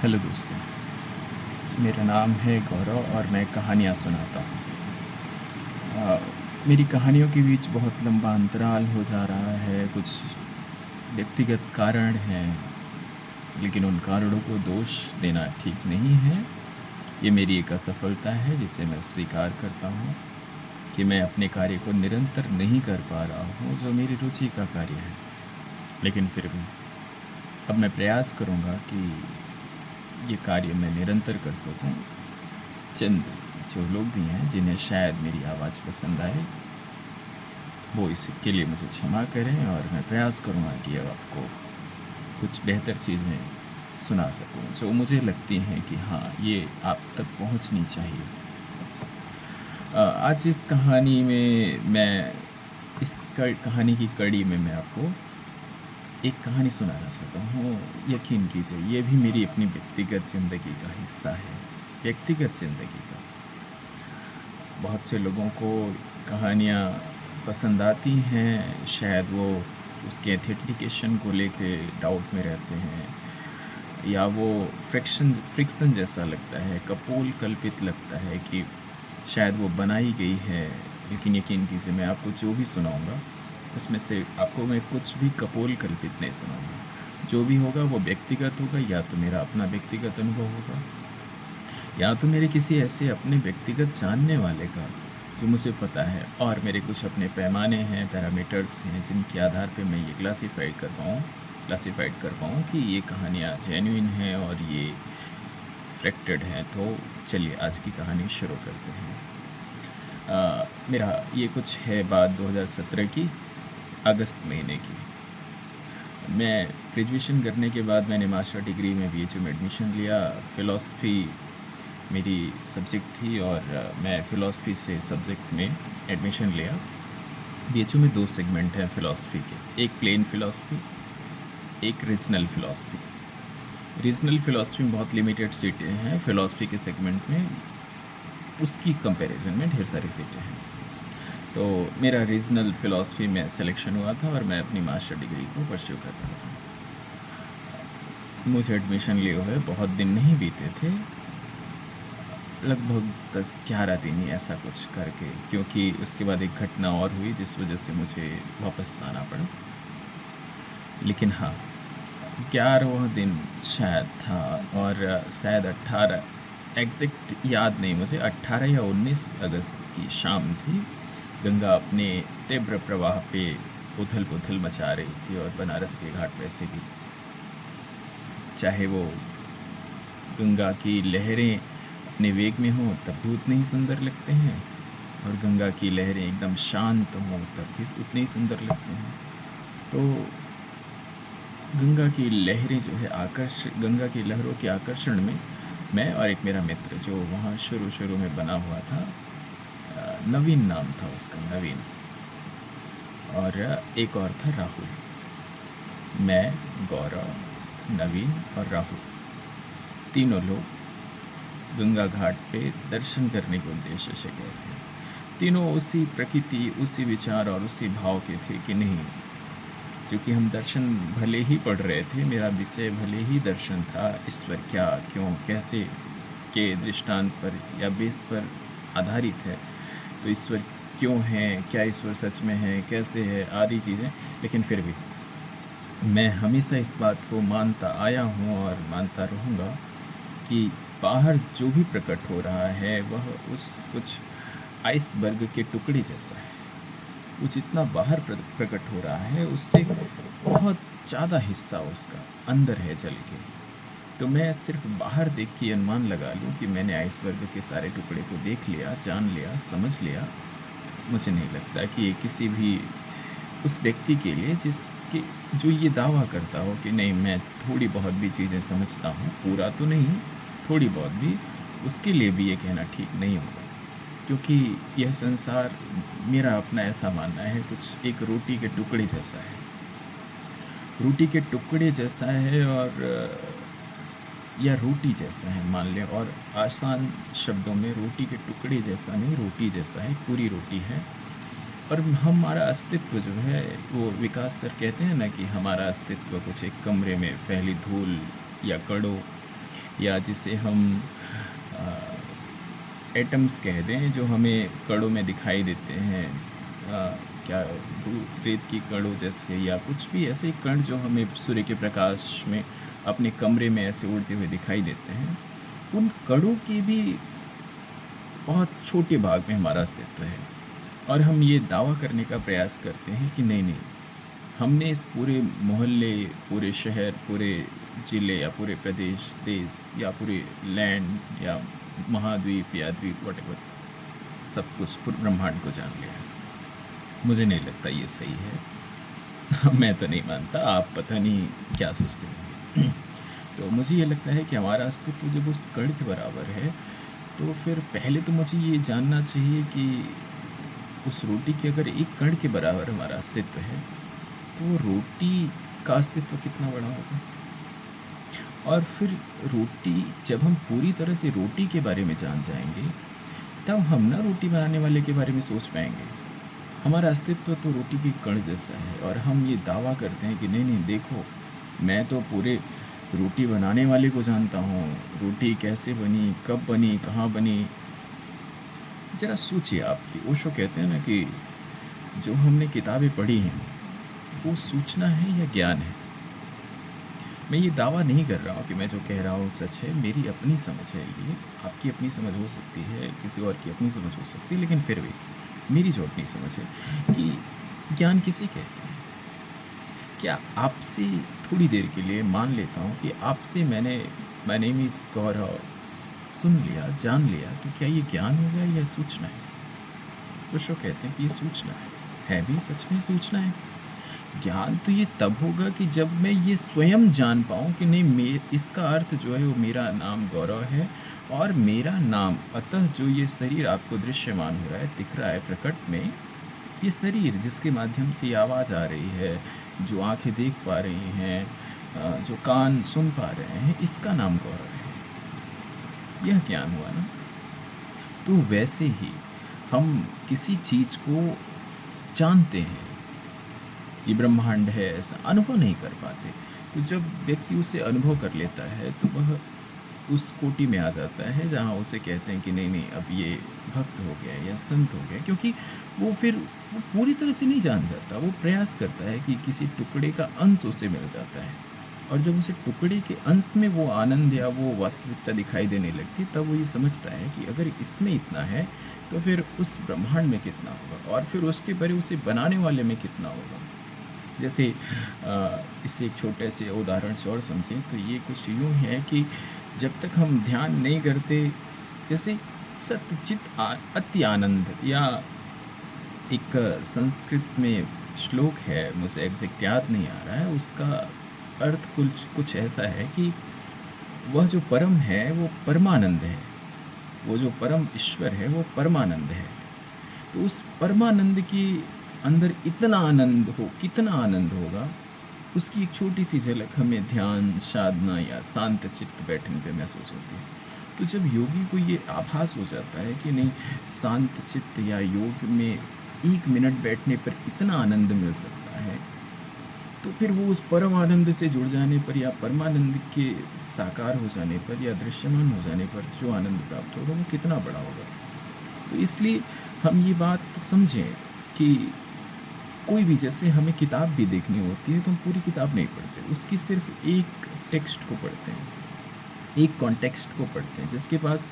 Hello दोस्तों, मेरा नाम है गौरव और मैं कहानियाँ सुनाता हूँ। मेरी कहानियों के बीच बहुत लंबा अंतराल हो जा रहा है, कुछ व्यक्तिगत कारण हैं, लेकिन उन कारणों को दोष देना ठीक नहीं है। ये मेरी एक असफलता है जिसे मैं स्वीकार करता हूँ कि मैं अपने कार्य को निरंतर नहीं कर पा रहा हूँ, जो मेरी रुचि का कार्य है। लेकिन फिर भी अब मैं प्रयास करूँगा कि ये कार्य मैं निरंतर कर सकूँ। चंद जो लोग भी हैं जिन्हें शायद मेरी आवाज़ पसंद आए, वो इसके लिए मुझे क्षमा करें और मैं प्रयास करूँगा कि अब आपको कुछ बेहतर चीज़ें सुना सकूँ, जो मुझे लगती हैं कि हाँ, ये आप तक पहुँचनी चाहिए। आज इस कहानी में मैं इस क कहानी की कड़ी में मैं आपको एक कहानी सुनाना चाहता हूँ। यकीन कीजिए, ये भी मेरी अपनी व्यक्तिगत ज़िंदगी का हिस्सा है, व्यक्तिगत ज़िंदगी का। बहुत से लोगों को कहानियाँ पसंद आती हैं, शायद वो उसके एथेंटिकेशन को लेके डाउट में रहते हैं या वो फ्रिक्शन जैसा लगता है, कपोल कल्पित लगता है कि शायद वो बनाई गई है। लेकिन यकीन कीजिए, मैं आपको जो भी सुनाऊँगा, उसमें से आपको मैं कुछ भी कपोल कल्पित नहीं सुनाऊँगा। जो भी होगा वो व्यक्तिगत होगा, या तो मेरा अपना व्यक्तिगत अनुभव होगा, या तो मेरे किसी ऐसे अपने व्यक्तिगत जानने वाले का जो मुझे पता है, और मेरे कुछ अपने पैमाने हैं, पैरामीटर्स हैं, जिनके आधार पे मैं ये क्लासिफ़ाइड कर पाऊँ कि ये कहानियाँ जेन्युइन हैं और ये फैक्टेड हैं। तो चलिए आज की कहानी शुरू करते हैं। मेरा ये कुछ है बात 2017 की अगस्त महीने की। मैं ग्रेजुएशन करने के बाद मैंने मास्टर डिग्री में बीएचयू में एडमिशन लिया। फ़िलॉसफ़ी मेरी सब्जेक्ट थी और मैं फ़िलॉसफ़ी से सब्जेक्ट में एडमिशन लिया। बीएचयू में 2 सेगमेंट हैं फ़िलॉसफ़ी के, एक प्लेन फ़िलॉसफ़ी, एक रीजनल फ़िलॉसफ़ी। रीजनल फ़िलॉसफ़ी में बहुत लिमिटेड सीटें हैं, फ़िलॉसफ़ी के सेगमेंट में उसकी कंपैरिज़न में ढेर सारी सीटें हैं। तो मेरा रीजनल फ़िलॉसफ़ी में सिलेक्शन हुआ था और मैं अपनी मास्टर डिग्री को परस्यू कर रहा था। मुझे एडमिशन लिए हुए बहुत दिन नहीं बीते थे, लगभग 10-11 दिन ही ऐसा कुछ करके, क्योंकि उसके बाद एक घटना और हुई जिस वजह से मुझे वापस आना पड़ा। लेकिन हाँ, 11वाँ दिन शायद था और शायद 18, एग्ज़ैक्ट याद नहीं मुझे, 18 या 19 अगस्त की शाम थी। गंगा अपने तीव्र प्रवाह पे उथल-पुथल मचा रही थी और बनारस के घाट वैसे भी, चाहे वो गंगा की लहरें अपने वेग में हों तब भी उतने ही सुंदर लगते हैं, और गंगा की लहरें एकदम शांत हों तब भी उतने ही सुंदर लगते हैं। तो गंगा की लहरें जो है गंगा की लहरों के आकर्षण में मैं और एक मेरा मित्र जो वहाँ शुरू में बना हुआ था, नवीन नाम था उसका, नवीन, और एक और था राहुल। मैं, गौरव, नवीन और राहुल, तीनों लोग गंगा घाट पे दर्शन करने के उद्देश्य से गए थे। तीनों उसी प्रकृति, उसी विचार और उसी भाव के थे कि नहीं, क्योंकि हम दर्शन भले ही पढ़ रहे थे, मेरा विषय भले ही दर्शन था, ईश्वर क्या, क्यों, कैसे के दृष्टांत पर या बेस पर आधारित है। तो ईश्वर क्यों है, क्या ईश्वर सच में है, कैसे है, आदि चीज़ें। लेकिन फिर भी मैं हमेशा इस बात को मानता आया हूँ और मानता रहूँगा कि बाहर जो भी प्रकट हो रहा है वह उस कुछ आइसबर्ग के टुकड़े जैसा है। वो जितना बाहर प्रकट हो रहा है उससे बहुत ज़्यादा हिस्सा उसका अंदर है जल के। तो मैं सिर्फ बाहर देख के अनुमान लगा लूँ कि मैंने आइसबर्ग के सारे टुकड़े को देख लिया, जान लिया, समझ लिया, मुझे नहीं लगता कि ये किसी भी उस व्यक्ति के लिए जो ये दावा करता हो कि नहीं, मैं थोड़ी बहुत भी चीज़ें समझता हूँ, पूरा तो नहीं, थोड़ी बहुत भी, उसके लिए भी ये कहना ठीक नहीं होगा। क्योंकि यह संसार, मेरा अपना ऐसा मानना है, कुछ एक रोटी के टुकड़े जैसा है। रोटी के टुकड़े जैसा है और या रोटी जैसा है मान लें, और आसान शब्दों में रोटी के टुकड़े जैसा नहीं, रोटी जैसा है, पूरी रोटी है। और हमारा अस्तित्व जो है, वो विकास सर कहते हैं ना कि हमारा अस्तित्व कुछ एक कमरे में फैली धूल या कणों या जिसे हम अ, एटम्स कह दें जो हमें कणों में दिखाई देते हैं, क्या रेत की कणों जैसे, या कुछ भी ऐसे कण जो हमें सूर्य के प्रकाश में अपने कमरे में ऐसे उड़ते हुए दिखाई देते हैं, उन कणों के भी बहुत छोटे भाग में हमारा अस्तित्व है। और हम ये दावा करने का प्रयास करते हैं कि नहीं नहीं, हमने इस पूरे मोहल्ले, पूरे शहर, पूरे ज़िले या पूरे प्रदेश, देश या पूरे लैंड या महाद्वीप या द्वीप व्हाटएवर, सब कुछ पूरे ब्रह्मांड को जान लिया है। मुझे नहीं लगता ये सही है। मैं तो नहीं मानता, आप पता नहीं क्या सोचते होंगे। तो मुझे ये लगता है कि हमारा अस्तित्व जब उस कण के बराबर है, तो फिर पहले तो मुझे ये जानना चाहिए कि उस रोटी के अगर एक कण के बराबर हमारा अस्तित्व है, तो रोटी का अस्तित्व कितना बड़ा होगा। और फिर रोटी, जब हम पूरी तरह से रोटी के बारे में जान जाएंगे, तब हम ना रोटी बनाने वाले के बारे में सोच पाएंगे। हमारा अस्तित्व तो रोटी के कण जैसा है, और हम ये दावा करते हैं कि नहीं नहीं देखो, मैं तो पूरे रोटी बनाने वाले को जानता हूँ, रोटी कैसे बनी, कब बनी, कहाँ बनी। ज़रा सोचिए आप कि ओशो कहते हैं ना कि जो हमने किताबें पढ़ी हैं, वो सूचना है या ज्ञान है। मैं ये दावा नहीं कर रहा हूँ कि मैं जो कह रहा हूँ सच है, मेरी अपनी समझ है ये, आपकी अपनी समझ हो सकती है, किसी और की अपनी समझ हो सकती है, लेकिन फिर भी मेरी जो अपनी समझ है कि ज्ञान किसे कहते हैं। क्या आपसे थोड़ी देर के लिए मान लेता हूँ कि आपसे मैंने माय नेम इज़ गौरव सुन लिया, जान लिया, तो क्या ये ज्ञान हो गया या सूचना है? कुछ लोग कहते हैं कि ये सूचना है भी सच में सूचना है। ज्ञान तो ये तब होगा कि जब मैं ये स्वयं जान पाऊँ कि नहीं, इसका अर्थ जो है वो मेरा नाम गौरव है, और मेरा नाम, अतः जो ये शरीर आपको दृश्यमान हो रहा है, दिख रहा है प्रकट में, ये शरीर जिसके माध्यम से ये आवाज़ आ रही है, जो आँखें देख पा रही हैं, जो कान सुन पा रहे हैं, इसका नाम गौरव है। यह ज्ञान हुआ ना? तो वैसे ही हम किसी चीज़ को जानते हैं, ये ब्रह्मांड है, ऐसा अनुभव नहीं कर पाते। तो जब व्यक्ति उसे अनुभव कर लेता है, तो वह उस कोटि में आ जाता है जहाँ उसे कहते हैं कि नहीं नहीं, अब ये भक्त हो गया या संत हो गया, क्योंकि वो फिर वो पूरी तरह से नहीं जान जाता, वो प्रयास करता है कि किसी टुकड़े का अंश उसे मिल जाता है। और जब उसे टुकड़े के अंश में वो आनंद या वो वास्तविकता दिखाई देने लगती, तब वो ये समझता है कि अगर इसमें इतना है, तो फिर उस ब्रह्मांड में कितना होगा, और फिर उसके परे उसे बनाने वाले में कितना होगा। जैसे इसे एक छोटे से उदाहरण से और समझें, तो ये कुछ यूँ है कि जब तक हम ध्यान नहीं करते, जैसे सत्चित अति आनंद, या एक संस्कृत में श्लोक है, मुझे एग्जैक्ट याद नहीं आ रहा है, उसका अर्थ कुछ कुछ ऐसा है कि वह जो परम है वो परमानंद है, वो जो परम ईश्वर है वो परमानंद है। तो उस परमानंद के अंदर इतना आनंद हो, कितना आनंद होगा, उसकी एक छोटी सी झलक हमें ध्यान, साधना या शांत चित्त बैठने पे महसूस होती है। तो जब योगी को ये आभास हो जाता है कि नहीं, शांत चित्त या योग में 1 मिनट बैठने पर इतना आनंद मिल सकता है, तो फिर वो उस परम आनंद से जुड़ जाने पर, या परमानंद के साकार हो जाने पर, या दृश्यमान हो जाने पर जो आनंद प्राप्त होगा, वो कितना बड़ा होगा। तो इसलिए हम ये बात समझें कि कोई भी, जैसे हमें किताब भी देखनी होती है, तो हम पूरी किताब नहीं पढ़ते, उसकी सिर्फ एक टेक्स्ट को पढ़ते हैं, एक कॉन्टेक्स्ट को पढ़ते हैं। जिसके पास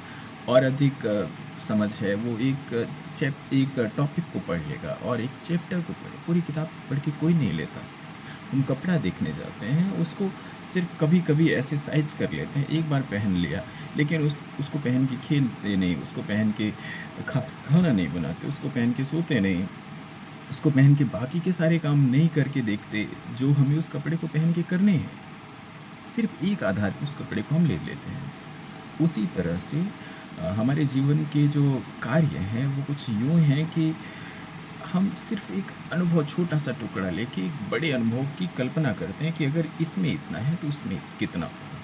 और अधिक समझ है, वो एक टॉपिक को पढ़ लेगा और एक चैप्टर को पढ़े, पूरी किताब पढ़ के कोई नहीं लेता। हम कपड़ा देखने जाते हैं, उसको सिर्फ कभी-कभी एक्सरसाइज कर लेते हैं, एक बार पहन लिया, लेकिन उसको पहन के खेलते नहीं, उसको पहन के खाना नहीं बनाते, उसको पहन के सोते नहीं, उसको पहन के बाकी के सारे काम नहीं करके देखते, जो हमें उस कपड़े को पहन के करने हैं। सिर्फ एक आधार पे उस कपड़े को हम ले लेते हैं। उसी तरह से हमारे जीवन के जो कार्य हैं, वो कुछ यूँ हैं कि हम सिर्फ एक अनुभव, छोटा-सा टुकड़ा लेके एक बड़े अनुभव की कल्पना करते हैं कि अगर इसमें इतना है, तो उसमें कितना होगा।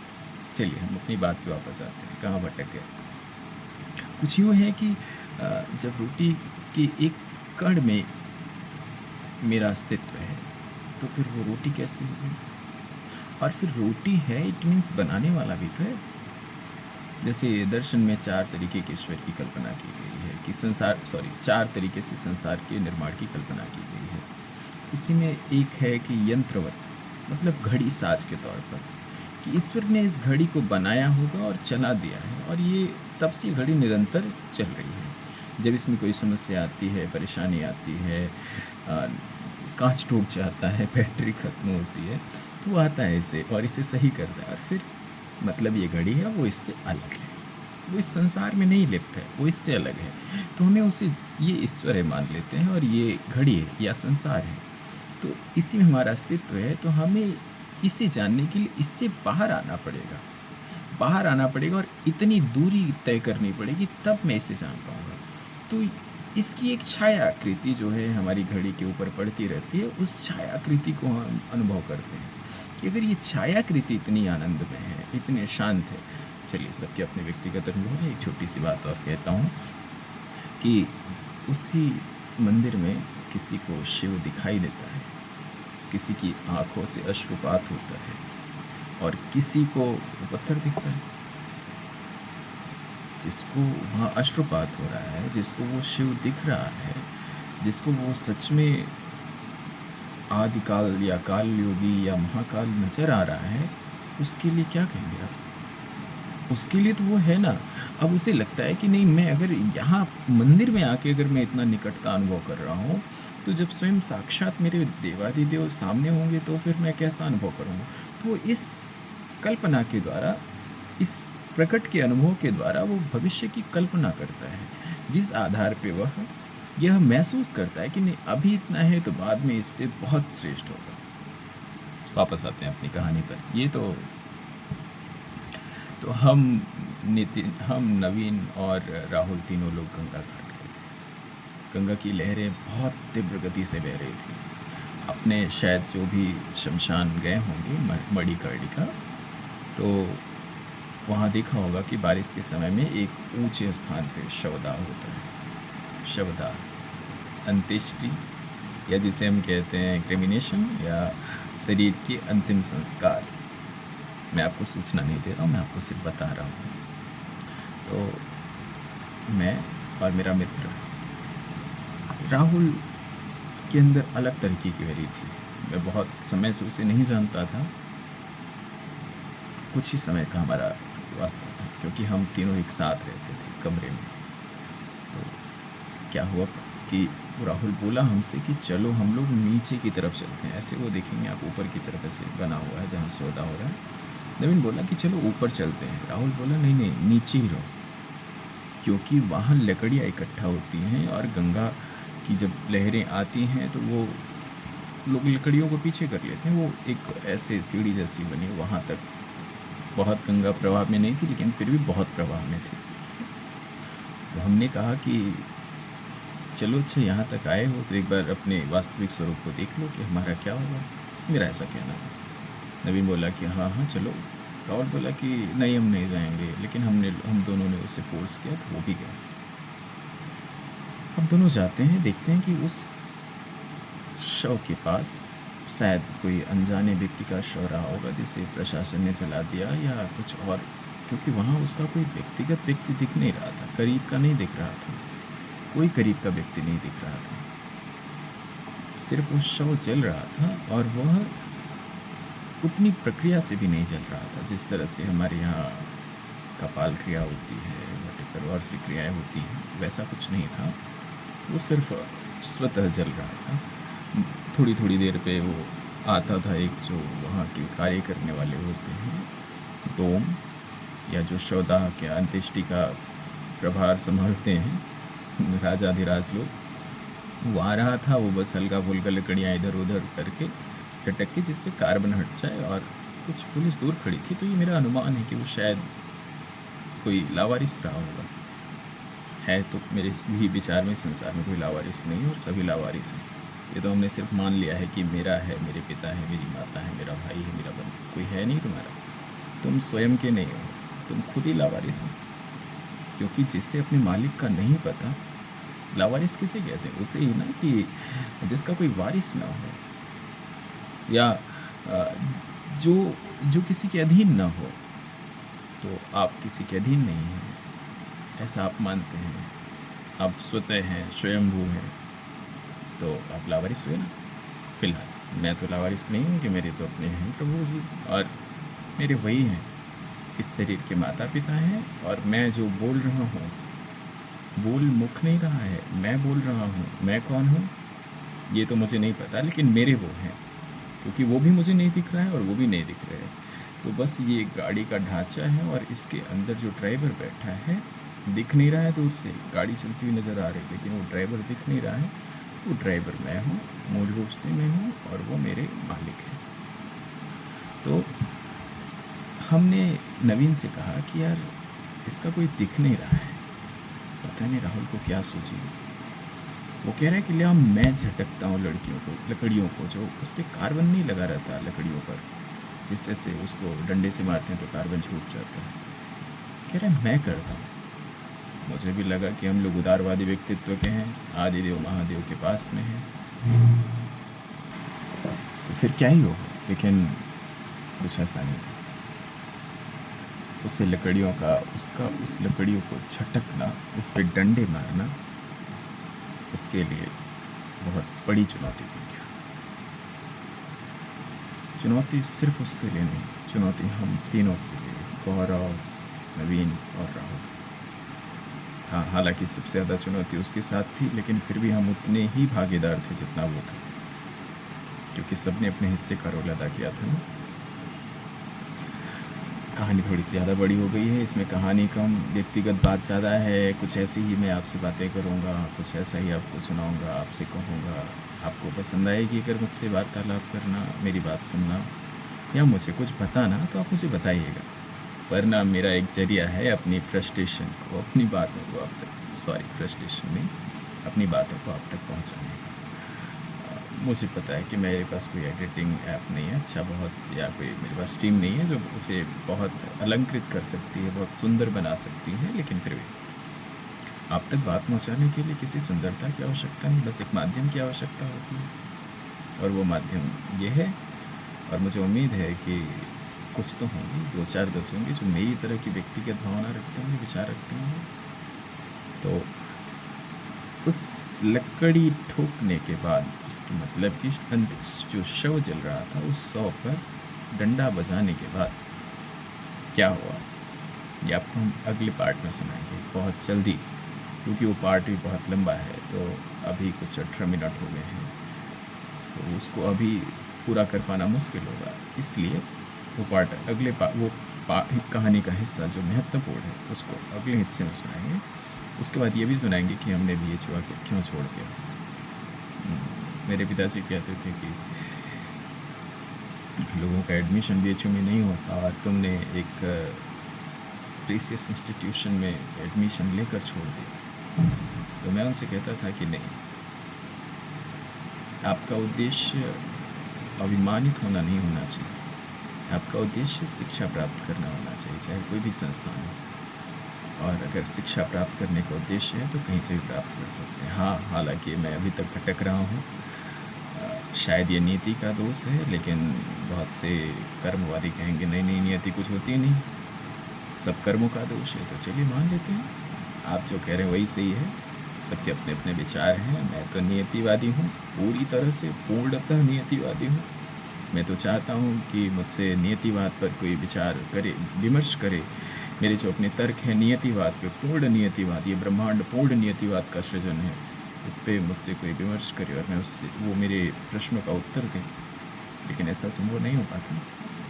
चलिए हम अपनी बात पे वापस आते हैं, कहाँ भटक गए। कुछ यूँ है कि जब रोटी के एक कण में मेरा अस्तित्व है, तो फिर वो रोटी कैसे होगी? और फिर रोटी है, इट मीन्स बनाने वाला भी तो है। जैसे दर्शन में 4 तरीके के ईश्वर की कल्पना की गई है कि 4 तरीके से संसार के निर्माण की कल्पना की गई है। उसी में एक है कि यंत्रवत, मतलब घड़ी साज के तौर पर, कि ईश्वर ने इस घड़ी को बनाया होगा और चला दिया है और ये तब से ये घड़ी निरंतर चल रही है। जब इसमें कोई समस्या आती है, परेशानी आती है, अ, काँच टूट जाता है, बैटरी खत्म होती है, तो वो आता है इसे और इसे सही करता है और फिर मतलब ये घड़ी है वो इससे अलग है। वो इस संसार में नहीं लिप्त है, वो इससे अलग है। तो हमें उसे ये ईश्वर है मान लेते हैं और ये घड़ी है या संसार है। तो इसी में हमारा अस्तित्व है, तो हमें इसे जानने के लिए इससे बाहर आना पड़ेगा। बाहर आना पड़ेगा और इतनी दूरी तय करनी पड़ेगी तब मैं इसे जान पाऊँगा। तो इसकी एक छायाकृति जो है हमारी घड़ी के ऊपर पड़ती रहती है, उस छायाकृति को हम अनुभव करते हैं कि अगर ये छायाकृति इतनी आनंदमय है, इतनी शांत है। चलिए सबके अपने व्यक्तिगत अनुभव है, एक छोटी-सी बात और कहता हूँ कि उसी मंदिर में किसी को शिव दिखाई देता है, किसी की आँखों से अश्रुपात होता है और किसी को पत्थर दिखता है। जिसको वहाँ अश्रुपात हो रहा है, जिसको वो शिव दिख रहा है, जिसको वो सच में आदिकाल या काल योगी या महाकाल नज़र आ रहा है, उसके लिए क्या कहेंगे आप? उसके लिए तो वो है ना। अब उसे लगता है कि नहीं, मैं अगर यहाँ मंदिर में आके अगर मैं इतना निकटता अनुभव कर रहा हूँ, तो जब स्वयं साक्षात मेरे देवाधिदेव सामने होंगे तो फिर मैं कैसा अनुभव करूँगा? तो इस कल्पना के द्वारा, इस प्रकट के अनुभव के द्वारा वो भविष्य की कल्पना करता है, जिस आधार पे वह यह महसूस करता है कि नहीं अभी इतना है तो बाद में इससे बहुत श्रेष्ठ होगा। वापस आते हैं अपनी कहानी पर। ये तो हम नवीन और राहुल तीनों लोग गंगा घाट गए थे। गंगा की लहरें बहुत तीव्र गति से बह रही थी। अपने शायद जो भी शमशान गए होंगे मणिकर्णिका, तो वहाँ देखा होगा कि बारिश के समय में एक ऊंचे स्थान पे शवदाह होता है। शवदाह, अंत्येष्टि, या जिसे हम कहते हैं क्रेमिनेशन, या शरीर के अंतिम संस्कार। मैं आपको सूचना नहीं दे रहा हूँ, मैं आपको सिर्फ बता रहा हूँ। तो मैं और मेरा मित्र राहुल के अंदर अलग तरीके की वेरी थी। मैं बहुत समय से उसे नहीं जानता था। कुछ ही समय का हमारा वास्ता था क्योंकि हम तीनों एक साथ रहते थे कमरे में। तो क्या हुआ कि राहुल बोला हमसे कि चलो हम लोग नीचे की तरफ चलते हैं। ऐसे वो देखेंगे आप, ऊपर की तरफ ऐसे बना हुआ है जहाँ सौदा हो रहा है। नवीन बोला कि चलो ऊपर चलते हैं। राहुल बोला नहीं नहीं, नीचे ही रहो, क्योंकि वहाँ लकड़ियाँ इकट्ठा होती हैं और गंगा की जब लहरें आती हैं तो वो लोग लकड़ियों को पीछे कर लेते हैं। वो एक ऐसे सीढ़ी जैसी बनी, वहाँ तक बहुत गंगा प्रवाह में नहीं थी लेकिन फिर भी बहुत प्रवाह में थी। तो हमने कहा कि चलो अच्छा यहाँ तक आए हो तो एक बार अपने वास्तविक स्वरूप को देख लो कि हमारा क्या होगा। मेरा ऐसा कहना था। नवीन बोला कि हाँ हाँ चलो। राहुल बोला कि नहीं हम नहीं जाएंगे, लेकिन हम दोनों ने उसे फोर्स किया तो वो भी गया। हम दोनों जाते हैं, देखते हैं कि उस शव के पास शायद कोई अनजाने व्यक्ति का शव रहा होगा जिसे प्रशासन ने जला दिया या कुछ और, क्योंकि वहाँ उसका कोई व्यक्तिगत व्यक्ति दिख नहीं रहा था, करीब का नहीं दिख रहा था, कोई करीब का व्यक्ति नहीं दिख रहा था। सिर्फ वो शव जल रहा था और वह उतनी प्रक्रिया से भी नहीं जल रहा था जिस तरह से हमारे यहाँ कपाल क्रिया होती है, वटिकर और सी क्रियाएँ होती हैं, वैसा कुछ नहीं था। वो सिर्फ स्वतः जल रहा था। थोड़ी-थोड़ी देर पे वो आता था, एक जो वहाँ के कार्य करने वाले होते हैं, डोम, या जो शवदाह के अंत्येष्टि का प्रभार संभालते हैं राजाधिराज लोग, वो आ रहा था। वो बस हल्का-फुल्का लकड़ियाँ इधर-उधर करके झटक के जिससे कार्बन हट जाए, और कुछ पुलिस दूर खड़ी थी। तो ये मेरा अनुमान है कि वो शायद कोई लावारिस रहा होगा। है तो मेरे भी विचार में संसार में कोई लावारिस नहीं है और सभी लावारिस हैं। ये तो हमने सिर्फ मान लिया है कि मेरा है, मेरे पिता है, मेरी माता है, मेरा भाई है, मेरा बंधु, कोई है नहीं तुम्हारा। तुम स्वयं के नहीं हो, तुम खुद ही लावारिस हो। क्योंकि जिससे अपने मालिक का नहीं पता, लावारिस किसे कहते हैं? उसे ही ना कि जिसका कोई वारिस ना हो, या जो जो किसी के अधीन ना हो। तो आप किसी के अधीन नहीं हैं, ऐसा आप मानते हैं। आप स्वतः हैं, स्वयंभू हैं, तो आप लावारिस हुए ना। फिलहाल मैं तो लावारिस नहीं हूँ कि मेरे तो अपने हैं प्रभु जी, और मेरे वही हैं, इस शरीर के माता पिता हैं, और मैं जो बोल रहा हूँ, बोल मुख नहीं रहा है, मैं बोल रहा हूँ। मैं कौन हूँ ये तो मुझे नहीं पता, लेकिन मेरे वो हैं, क्योंकि वो भी मुझे नहीं दिख रहा है और वो भी नहीं दिख रहे हैं। तो बस ये गाड़ी का ढांचा है, और इसके अंदर जो ड्राइवर बैठा है दिख नहीं रहा है दूर से, गाड़ी चलती हुई नज़र आ रही है, लेकिन वो ड्राइवर दिख नहीं रहा है। वो ड्राइवर मैं हूँ, मूल रूप से मैं हूँ, और वो मेरे मालिक हैं। तो हमने नवीन से कहा कि यार इसका कोई दिख नहीं रहा है, पता नहीं राहुल को क्या सूझी। वो कह रहा है कि लिया मैं झटकता हूँ लकड़ियों को, जो उस पर कार्बन नहीं लगा रहता लकड़ियों पर, जिससे से उसको डंडे से मारते हैं तो कार्बन छूट जाता है। कह रहे हैं मैं करता हूँ। मुझे भी लगा कि हम लोग उदारवादी व्यक्तित्व के हैं, आदिदेव महादेव के पास में हैं, तो फिर क्या ही होगा। लेकिन कुछ ऐसा नहीं था। उस लकड़ियों को झटकना, उस पर डंडे मारना, उसके लिए बहुत बड़ी चुनौती बन गया। चुनौती सिर्फ उसके लिए नहीं, चुनौती हम तीनों के लिए, गौरव, नवीन और राहुल। हाँ, हालांकि सबसे ज़्यादा चुनौती उसके साथ थी, लेकिन फिर भी हम उतने ही भागीदार थे जितना वो था, क्योंकि सबने अपने हिस्से का रोल अदा किया था ना। कहानी थोड़ी सी ज़्यादा बड़ी हो गई है, इसमें कहानी कम, व्यक्तिगत बात ज़्यादा है। कुछ ऐसी ही मैं आपसे बातें करूँगा, कुछ ऐसा ही आपको सुनाऊँगा, आपसे कहूँगा। आपको पसंद आएगी अगर मुझसे वार्तालाप करना, मेरी बात सुनना, या मुझे कुछ बताना, तो आप मुझे बताइएगा। वरना मेरा एक ज़रिया है अपनी फ्रस्ट्रेशन को, अपनी बातों को आप तक, फ्रस्ट्रेशन नहीं, अपनी बातों को आप तक पहुँचाने का। मुझे पता है कि मेरे पास कोई एडिटिंग ऐप नहीं है अच्छा बहुत, या कोई मेरे पास टीम नहीं है जो उसे बहुत अलंकृत कर सकती है, बहुत सुंदर बना सकती है, लेकिन फिर भी आप तक बात पहुंचाने के लिए किसी सुंदरता की आवश्यकता नहीं, बस एक माध्यम की आवश्यकता होती है, और वो माध्यम ये है। और मुझे उम्मीद है कि कुछ तो होंगे, 2-4 दोस्त होंगे जो मेरी तरह की व्यक्तिगत भावना रखते होंगे, विचार रखते होंगे। तो उस लकड़ी ठोकने के बाद, उसकी मतलब कि जो शव जल रहा था, उस शव पर डंडा बजाने के बाद क्या हुआ, ये आपको हम अगले पार्ट में सुनाएंगे बहुत जल्दी, क्योंकि वो पार्ट भी बहुत लंबा है। तो अभी कुछ 18 मिनट हो गए हैं, तो उसको अभी पूरा कर पाना मुश्किल होगा, इसलिए वो पार्ट कहानी का हिस्सा जो महत्वपूर्ण है उसको अगले हिस्से में सुनाएंगे। उसके बाद ये भी सुनाएंगे कि हमने BHU आके क्यों छोड़ दिया। मेरे पिताजी कहते थे कि लोगों का एडमिशन BHU में नहीं होता, और तुमने एक प्रीसियस इंस्टीट्यूशन में एडमिशन लेकर छोड़ दिया। तो मैं उनसे कहता था कि नहीं, आपका उद्देश्य अभिमानित होना नहीं होना चाहिए, आपका उद्देश्य शिक्षा प्राप्त करना होना चाहिए, चाहे कोई भी संस्थान हो। और अगर शिक्षा प्राप्त करने का उद्देश्य है तो कहीं से भी प्राप्त कर सकते हैं। हाँ, हालांकि मैं अभी तक भटक रहा हूँ, शायद ये नीति का दोष है, लेकिन बहुत से कर्मवादी कहेंगे नहीं नहीं, नियति कुछ होती नहीं, सब कर्मों का दोष है। तो चलिए मान लेते हैं, आप जो कह रहे हैं वही सही है, सबके अपने अपने विचार हैं। मैं तो नियतिवादी हूँ, पूरी तरह से पूर्णतः नियतिवादी हूँ। मैं तो चाहता हूँ कि मुझसे नियतिवाद पर कोई विचार करे, विमर्श करे। मेरे जो अपने तर्क हैं नियतिवाद पे, पूर्ण नियतिवाद, ये ब्रह्मांड पूर्ण नियतिवाद का सृजन है, इस पर मुझसे कोई विमर्श करे और मैं उससे वो मेरे प्रश्नों का उत्तर दें, लेकिन ऐसा संभव नहीं हो पाता।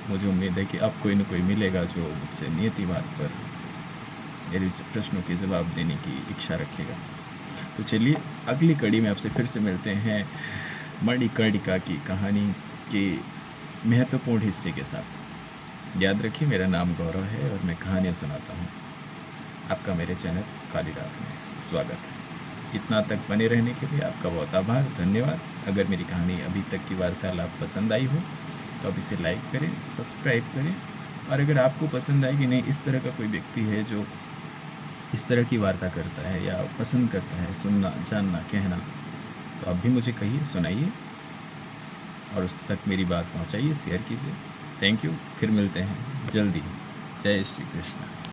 मुझे उम्मीद है कि अब कोई न कोई मिलेगा जो मुझसे नियतिवाद पर मेरे प्रश्नों के जवाब देने की इच्छा रखेगा। तो चलिए अगली कड़ी में आपसे फिर से मिलते हैं मणिकर्णिका की कहानी के महत्वपूर्ण हिस्से के साथ। याद रखिए, मेरा नाम गौरव है और मैं कहानियाँ सुनाता हूँ। आपका मेरे चैनल काली रात में स्वागत है। इतना तक बने रहने के लिए आपका बहुत आभार, धन्यवाद। अगर मेरी कहानी अभी तक की वार्तालाप पसंद आई हो तो आप इसे लाइक करें, सब्सक्राइब करें, और अगर आपको पसंद आए कि नहीं, इस तरह का कोई व्यक्ति है जो इस तरह की वार्ता करता है या पसंद करता है सुनना, जानना, कहना, तो आप भी मुझे कहिए, सुनाइए और उस तक मेरी बात पहुंचाइए, शेयर कीजिए। थैंक यू, फिर मिलते हैं जल्दी। जय श्री कृष्ण।